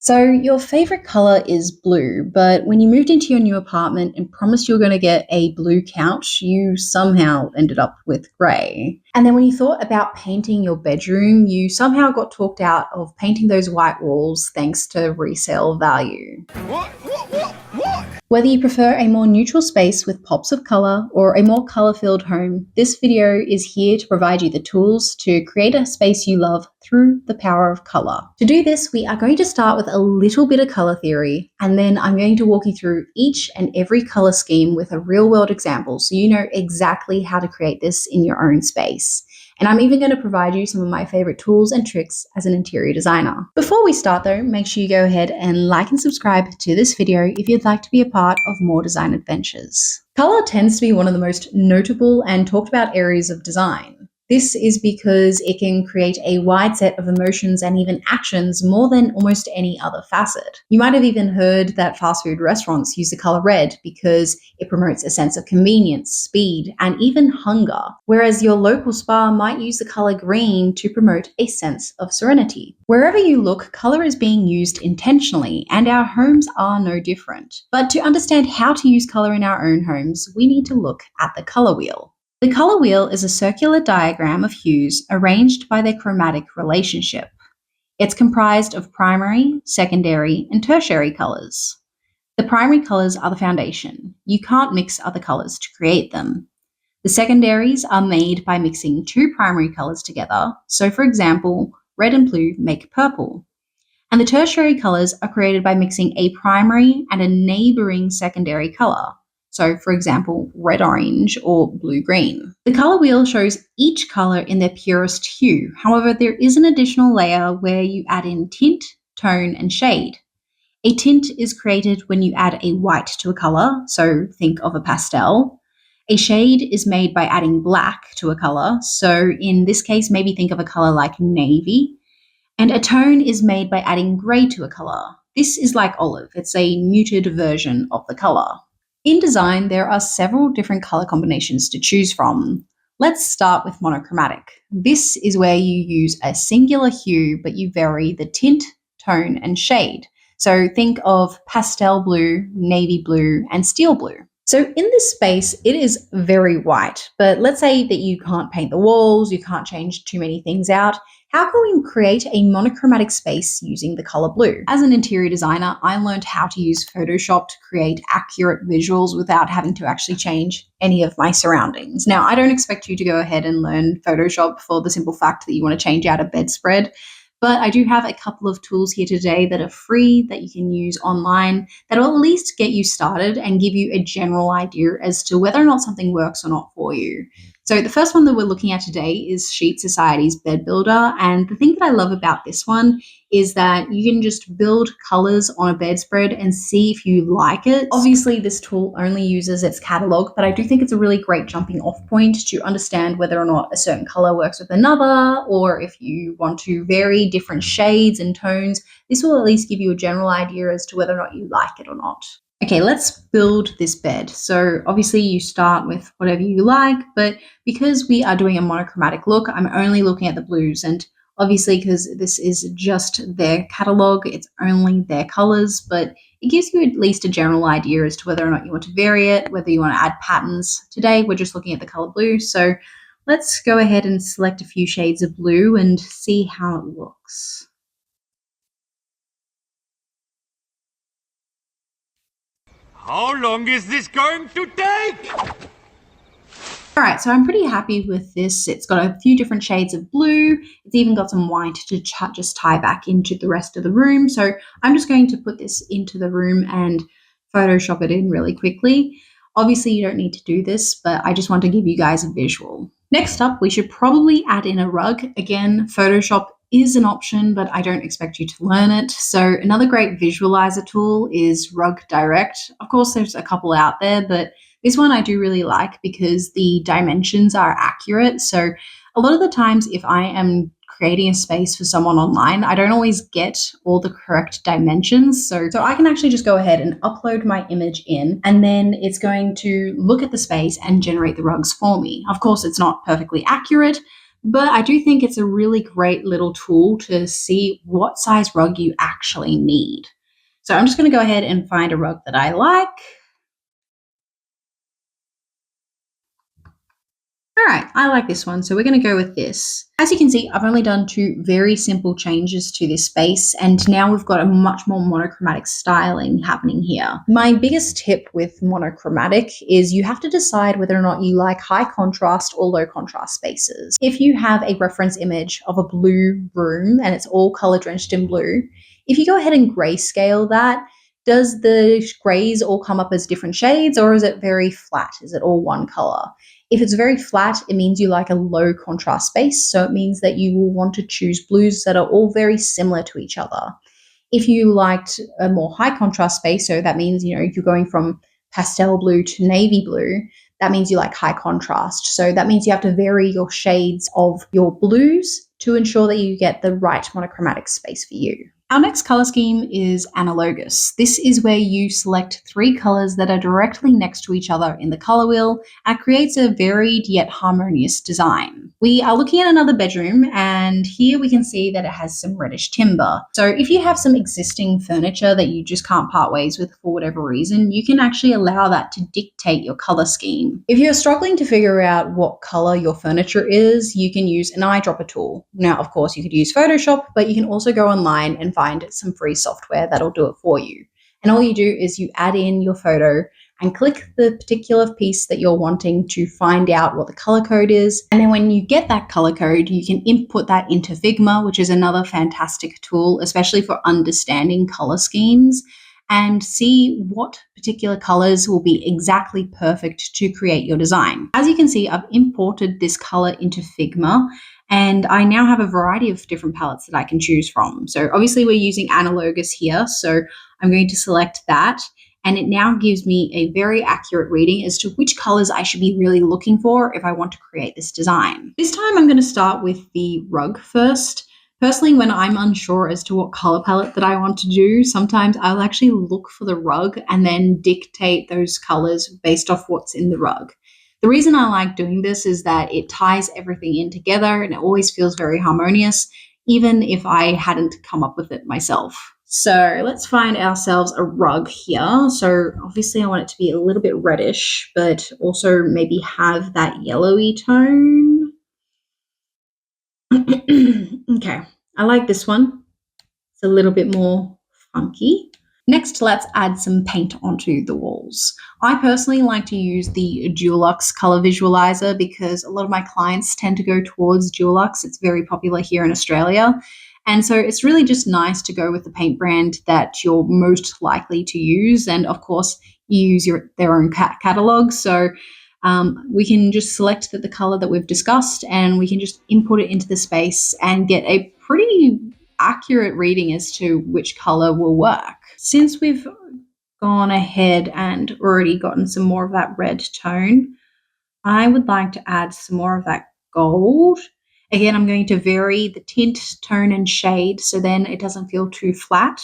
So, your favorite color is blue, but when you moved into your new apartment and promised you were going to get a blue couch, you somehow ended up with grey. And then when you thought about painting your bedroom, you somehow got talked out of painting those white walls thanks to resale value. What? Whether you prefer a more neutral space with pops of color or a more color-filled home, this video is here to provide you the tools to create a space you love through the power of color. To do this, we are going to start with a little bit of color theory, and then I'm going to walk you through each and every color scheme with a real-world example so you know exactly how to create this in your own space. And I'm even going to provide you some of my favorite tools and tricks as an interior designer. Before we start though, make sure you go ahead and like and subscribe to this video if you'd like to be a part of more design adventures. Color tends to be one of the most notable and talked about areas of design. This is because it can create a wide set of emotions and even actions more than almost any other facet. You might have even heard that fast food restaurants use the color red because it promotes a sense of convenience, speed, and even hunger, whereas your local spa might use the color green to promote a sense of serenity. Wherever you look, color is being used intentionally, and our homes are no different. But to understand how to use color in our own homes, we need to look at the color wheel. The color wheel is a circular diagram of hues arranged by their chromatic relationship. It's comprised of primary, secondary, and tertiary colors. The primary colors are the foundation. You can't mix other colors to create them. The secondaries are made by mixing two primary colors together. So, for example, red and blue make purple. And the tertiary colors are created by mixing a primary and a neighboring secondary color. So, for example, red-orange or blue-green. The color wheel shows each color in their purest hue. However, there is an additional layer where you add in tint, tone, and shade. A tint is created when you add a white to a color, so think of a pastel. A shade is made by adding black to a color, so in this case, maybe think of a color like navy. And a tone is made by adding gray to a color. This is like olive. It's a muted version of the color. In design, there are several different color combinations to choose from. Let's start with monochromatic. This is where you use a singular hue, but you vary the tint, tone, and shade. So think of pastel blue, navy blue, and steel blue. So in this space, it is very white, but let's say that you can't paint the walls, you can't change too many things out. How can we create a monochromatic space using the color blue? As an interior designer, I learned how to use Photoshop to create accurate visuals without having to actually change any of my surroundings. Now, I don't expect you to go ahead and learn Photoshop for the simple fact that you want to change out a bedspread. But I do have a couple of tools here today that are free that you can use online that will at least get you started and give you a general idea as to whether or not something works or not for you. So the first one that we're looking at today is Sheet Society's Bed Builder. And the thing that I love about this one is that you can just build colors on a bedspread and see if you like it. Obviously, this tool only uses its catalog, but I do think it's a really great jumping off point to understand whether or not a certain color works with another, or if you want to vary different shades and tones. This will at least give you a general idea as to whether or not you like it or not. Okay, let's build this bed. So obviously you start with whatever you like, but because we are doing a monochromatic look, I'm only looking at the blues. And obviously because this is just their catalog, it's only their colors, but it gives you at least a general idea as to whether or not you want to vary it, whether you want to add patterns. Today, we're just looking at the color blue. So let's go ahead and select a few shades of blue and see how it looks. How long is this going to take? All right, so I'm pretty happy with this. It's got a few different shades of blue. It's even got some white to just tie back into the rest of the room. So I'm just going to put this into the room and Photoshop it in really quickly. Obviously, you don't need to do this, but I just want to give you guys a visual. Next up, we should probably add in a rug. Again, Photoshop is an option, but I don't expect you to learn it. So another great visualizer tool is Rug Direct. Of course, there's a couple out there, but this one I do really like because the dimensions are accurate. So a lot of the times if I am creating a space for someone online, I don't always get all the correct dimensions. So I can actually just go ahead and upload my image in, and then it's going to look at the space and generate the rugs for me. Of course, it's not perfectly accurate, But I do think it's a really great little tool to see what size rug you actually need. So I'm just going to go ahead and find a rug that I like. All right, I like this one, so we're going to go with this. As you can see, I've only done two very simple changes to this space, and now we've got a much more monochromatic styling happening here. My biggest tip with monochromatic is you have to decide whether or not you like high contrast or low contrast spaces. If you have a reference image of a blue room and it's all color drenched in blue, if you go ahead and grayscale that, does the grays all come up as different shades, or is it very flat? Is it all one color? If it's very flat, it means you like a low contrast space. So it means that you will want to choose blues that are all very similar to each other. If you liked a more high contrast space, so that means, you're going from pastel blue to navy blue, that means you like high contrast. So that means you have to vary your shades of your blues to ensure that you get the right monochromatic space for you. Our next color scheme is Analogous. This is where you select three colors that are directly next to each other in the color wheel and creates a varied yet harmonious design. We are looking at another bedroom, and here we can see that it has some reddish timber. So if you have some existing furniture that you just can't part ways with for whatever reason, you can actually allow that to dictate your color scheme. If you're struggling to figure out what color your furniture is, you can use an eyedropper tool. Now, of course, you could use Photoshop, but you can also go online and find some free software that'll do it for you. And all you do is you add in your photo and click the particular piece that you're wanting to find out what the color code is. And then when you get that color code, you can input that into Figma, which is another fantastic tool, especially for understanding color schemes, and see what particular colors will be exactly perfect to create your design. As you can see, I've imported this color into Figma, and I now have a variety of different palettes that I can choose from. So obviously we're using Analogous here, so I'm going to select that. And it now gives me a very accurate reading as to which colors I should be really looking for if I want to create this design. This time I'm going to start with the rug first. Personally, when I'm unsure as to what color palette that I want to do, sometimes I'll actually look for the rug and then dictate those colors based off what's in the rug. The reason I like doing this is that it ties everything in together and it always feels very harmonious, even if I hadn't come up with it myself. So let's find ourselves a rug here. So obviously I want it to be a little bit reddish, but also maybe have that yellowy tone. Okay, I like this one. It's a little bit more funky. Next, let's add some paint onto the walls. I personally like to use the Dulux color visualizer because a lot of my clients tend to go towards Dulux. It's very popular here in Australia. And so it's really just nice to go with the paint brand that you're most likely to use. And of course, you use their own catalog. So we can just select the color that we've discussed and we can just input it into the space and get a pretty accurate reading as to which color will work. Since we've gone ahead and already gotten some more of that red tone, I would like to add some more of that gold. Again, I'm going to vary the tint, tone, and shade so then it doesn't feel too flat.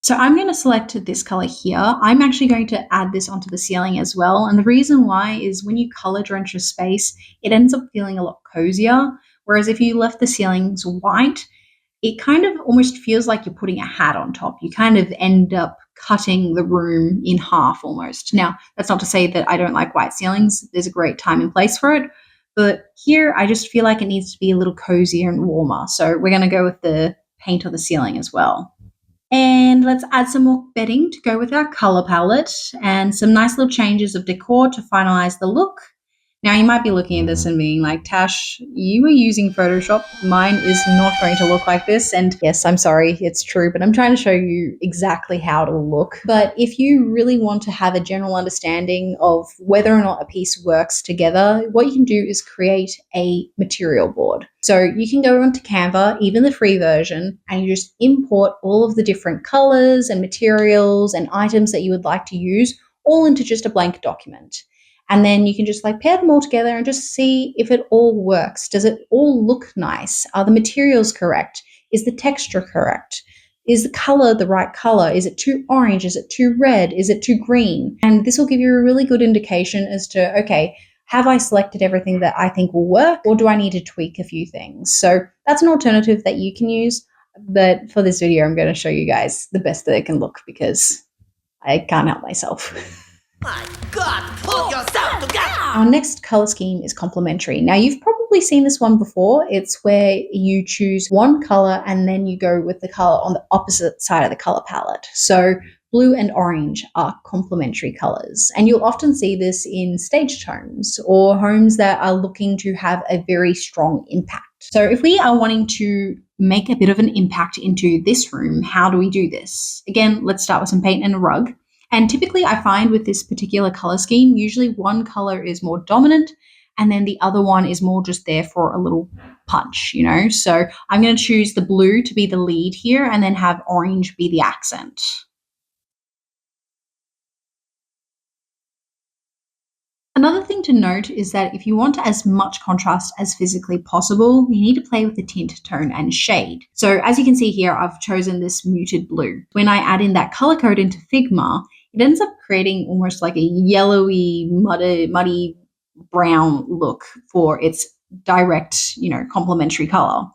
So I'm going to select this color here. I'm actually going to add this onto the ceiling as well. And the reason why is when you color drench a space, it ends up feeling a lot cozier. Whereas if you left the ceilings white, it kind of almost feels like you're putting a hat on top. You kind of end up cutting the room in half almost. Now, that's not to say that I don't like white ceilings. There's a great time and place for it. But here, I just feel like it needs to be a little cozier and warmer. So we're going to go with the paint on the ceiling as well. And let's add some more bedding to go with our color palette and some nice little changes of decor to finalize the look. Now, you might be looking at this and being like, Tash, you are using Photoshop. Mine is not going to look like this. And yes, I'm sorry, it's true, but I'm trying to show you exactly how to look. But if you really want to have a general understanding of whether or not a piece works together, what you can do is create a material board. So you can go onto Canva, even the free version, and you just import all of the different colors and materials and items that you would like to use all into just a blank document. And then you can just pair them all together and just see if it all works. Does it all look nice? Are the materials correct? Is the texture correct? Is the color the right color? Is it too orange? Is it too red? Is it too green? And this will give you a really good indication as to, okay, Have I selected everything that I think will work, or do I need to tweak a few things? So that's an alternative that you can use. But for this video, I'm going to show you guys the best that it can look because I can't help myself. My God, pull yourself together! Our next color scheme is complementary. Now, you've probably seen this one before. It's where you choose one color and then you go with the color on the opposite side of the color palette. So blue and orange are complementary colors. And you'll often see this in stage tones or homes that are looking to have a very strong impact. So if we are wanting to make a bit of an impact into this room, how do we do this? Again, let's start with some paint and a rug. And typically I find with this particular color scheme, usually one color is more dominant and then the other one is more just there for a little punch, you know? So I'm going to choose the blue to be the lead here and then have orange be the accent. Another thing to note is that if you want as much contrast as physically possible, you need to play with the tint, tone, and shade. So as you can see here, I've chosen this muted blue. When I add in that color code into Figma, it ends up creating almost like a yellowy, muddy brown look for its direct, complementary color.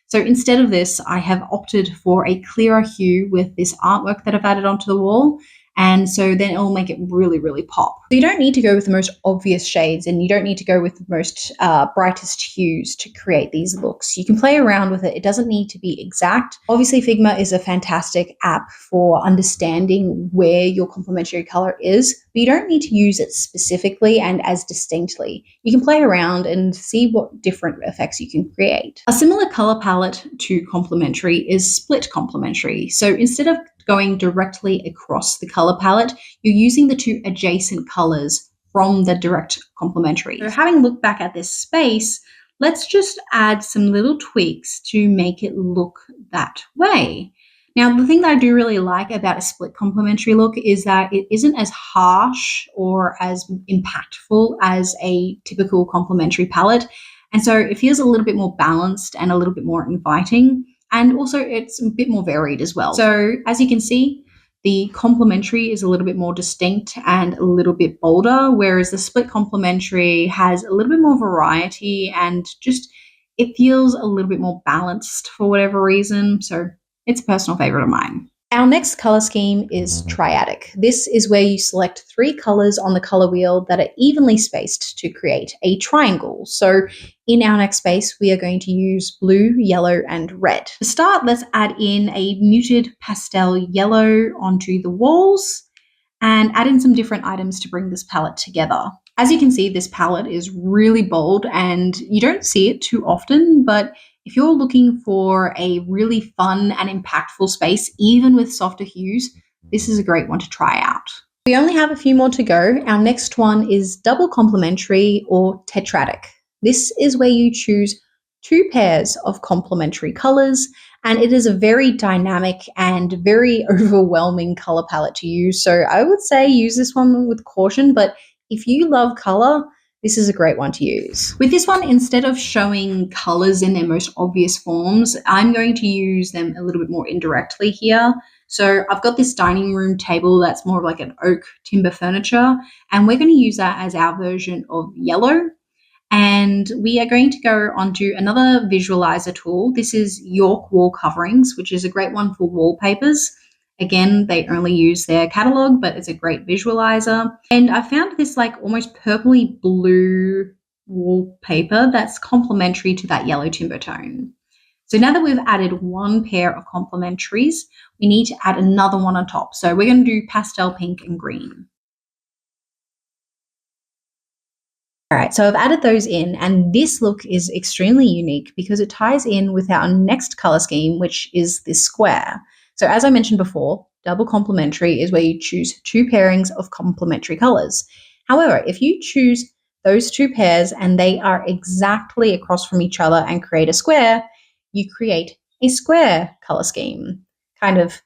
So instead of this, I have opted for a clearer hue with this artwork that I've added onto the wall. And so then it will make it really, really pop. So you don't need to go with the most obvious shades and you don't need to go with the most brightest hues to create these looks. You can play around with it. It doesn't need to be exact. Obviously, Figma is a fantastic app for understanding where your complementary color is, but you don't need to use it specifically and as distinctly. You can play around and see what different effects you can create. A similar color palette to complementary is split complementary. So instead of going directly across the color palette, you're using the two adjacent colors from the direct complementary. So having looked back at this space, let's just add some little tweaks to make it look that way. Now, the thing that I do really like about a split complementary look is that it isn't as harsh or as impactful as a typical complementary palette. And so it feels a little bit more balanced and a little bit more inviting. And also it's a bit more varied as well. So as you can see, the complementary is a little bit more distinct and a little bit bolder, whereas the split complementary has a little bit more variety and just it feels a little bit more balanced for whatever reason. So it's a personal favorite of mine. Our next color scheme is Triadic. This is where you select 3 colors on the color wheel that are evenly spaced to create a triangle. So in our next space, we are going to use blue, yellow, and red. To start, let's add in a muted pastel yellow onto the walls and add in some different items to bring this palette together. As you can see, this palette is really bold and you don't see it too often, but if you're looking for a really fun and impactful space, even with softer hues, this is a great one to try out. We only have a few more to go. Our next one is double complementary or tetradic. This is where you choose 2 pairs of complementary colors, and it is a very dynamic and very overwhelming color palette to use. So I would say use this one with caution, but if you love color, this is a great one to use. With this one, instead of showing colors in their most obvious forms, I'm going to use them a little bit more indirectly here. So I've got this dining room table that's more like an oak timber furniture, and we're going to use that as our version of yellow. And we are going to go onto another visualizer tool. This is York Wall Coverings, which is a great one for wallpapers. Again, they only use their catalog, but it's a great visualizer. And I found this like almost purpley blue wallpaper that's complementary to that yellow timber tone. So now that we've added 1 pair of complementaries, we need to add another one on top. So we're going to do pastel pink and green. All right, so I've added those in, and this look is extremely unique because it ties in with our next color scheme, which is this square. So as I mentioned before, double complementary is where you choose 2 pairings of complementary colors. However, if you choose those 2 pairs and they are exactly across from each other and create a square, you create a square color scheme. Kind of,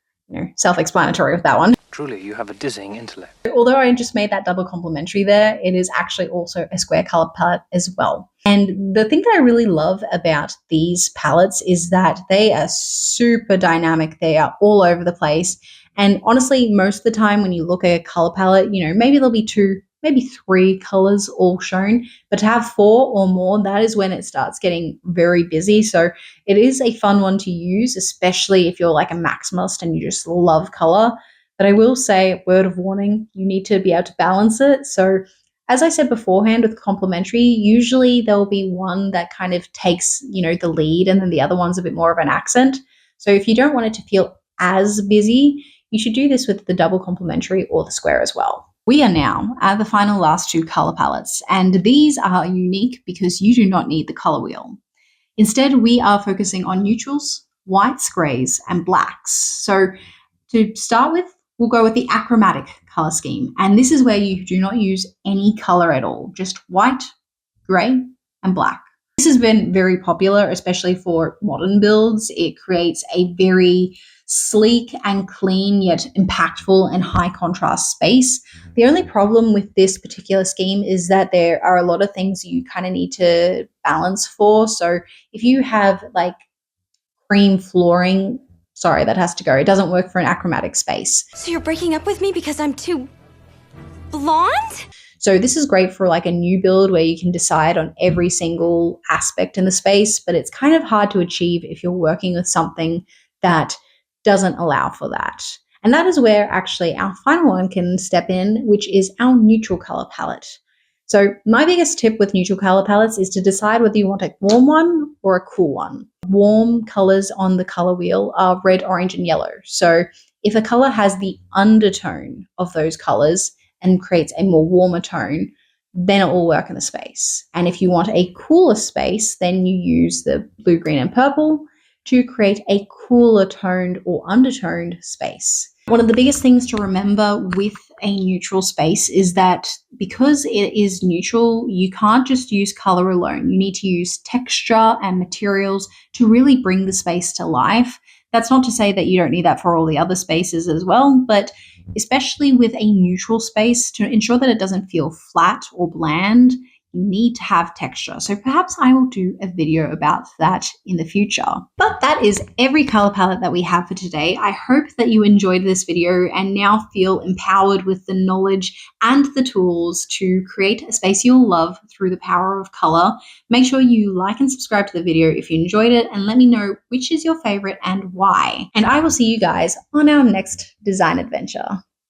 self-explanatory with that one. Truly, you have a dizzying intellect. Although I just made that double complementary there, it is actually also a square color palette as well. And the thing that I really love about these palettes is that they are super dynamic. They are all over the place. And honestly, most of the time when you look at a color palette, maybe there'll be 2 maybe 3 colors all shown. But to have 4 or more, that is when it starts getting very busy. So it is a fun one to use, especially if you're like a maximalist and you just love color. But I will say, word of warning, you need to be able to balance it. So as I said beforehand with complementary, usually there'll be one that kind of takes, the lead, and then the other one's a bit more of an accent. So if you don't want it to feel as busy, you should do this with the double complementary or the square as well. We are now at the final last 2 color palettes, and these are unique because you do not need the color wheel. Instead, we are focusing on neutrals, whites, grays, and blacks. So to start with, we'll go with the achromatic color scheme. And this is where you do not use any color at all, just white, gray, and black. This has been very popular, especially for modern builds. It creates a very sleek and clean, yet impactful and high contrast space. The only problem with this particular scheme is that there are a lot of things you kind of need to balance for. So if you have like cream flooring, sorry, that has to go. It doesn't work for an achromatic space. So you're breaking up with me because I'm too blonde? So this is great for like a new build where you can decide on every single aspect in the space, but it's kind of hard to achieve if you're working with something that doesn't allow for that. And that is where actually our final one can step in, which is our neutral color palette. So my biggest tip with neutral color palettes is to decide whether you want a warm one or a cool one. Warm colors on the color wheel are red, orange, and yellow. So if a color has the undertone of those colors and creates a more warmer tone, then it will work in the space. And if you want a cooler space, then you use the blue, green, and purple to create a cooler toned or undertoned space. One of the biggest things to remember with a neutral space is that because it is neutral, you can't just use color alone. You need to use texture and materials to really bring the space to life. That's not to say that you don't need that for all the other spaces as well, but especially with a neutral space, to ensure that it doesn't feel flat or bland, you need to have texture. So perhaps I will do a video about that in the future. But that is every color palette that we have for today. I hope that you enjoyed this video and now feel empowered with the knowledge and the tools to create a space you'll love through the power of color. Make sure you like and subscribe to the video if you enjoyed it, and let me know which is your favorite and why. And I will see you guys on our next design adventure.